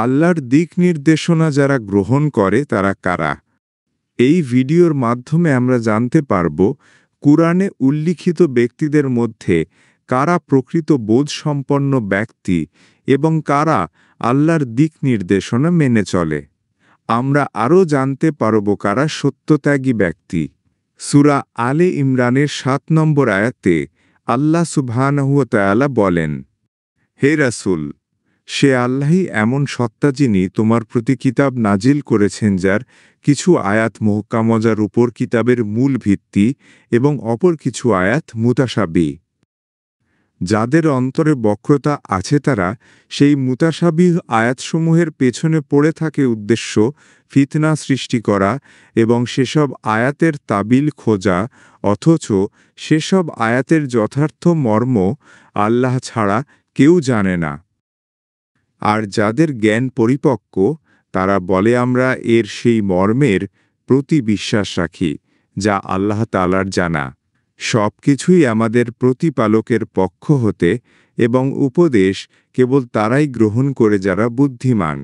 আল্লাহর দিক নির্দেশনা যারা গ্রহণ করে তারা কারা? এই ভিডিওর মাধ্যমে আমরা জানতে পারব কুরআনে উল্লিখিত ব্যক্তিদের মধ্যে কারা প্রকৃত বোধসম্পন্ন ব্যক্তি এবং কারা আল্লাহর দিক নির্দেশনা মেনে চলে। আমরা আরও জানতে পারব কারা সত্যত্যাগী ব্যক্তি। সূরা আলে ইমরানের ৭ নম্বর আয়াতে আল্লাহ সুবহানাহু ওয়া তাআলা বলেন, হে রাসূল, সে আল্লাহই এমন সত্তা যিনি তোমার প্রতি কিতাব নাজিল করেছেন, যার কিছু আয়াত মুহকাম যার উপর কিতাবের মূল ভিত্তি এবং অপর কিছু আয়াত মুতাশাবিহ। যাদের অন্তরে বক্রতা আছে তারা সেই মুতাশাবিহ আয়াতসমূহের পেছনে পড়ে থাকে উদ্দেশ্য ফিতনা সৃষ্টি করা এবং সেসব আয়াতের তাবিল খোঁজা, অথচ সেসব আয়াতের যথার্থ মর্ম আল্লাহ ছাড়া কেউ জানে না। আর যাদের জ্ঞান পরিপক্ক তারা বলে আমরা এর সেই মর্মের প্রতি বিশ্বাস রাখি যা আল্লাহ তাআলার জানা। সব কিছুই আমাদের প্রতিপালকের পক্ষ হতে এবং উপদেশ কেবল তারাই গ্রহণ করে যারা বুদ্ধিমান।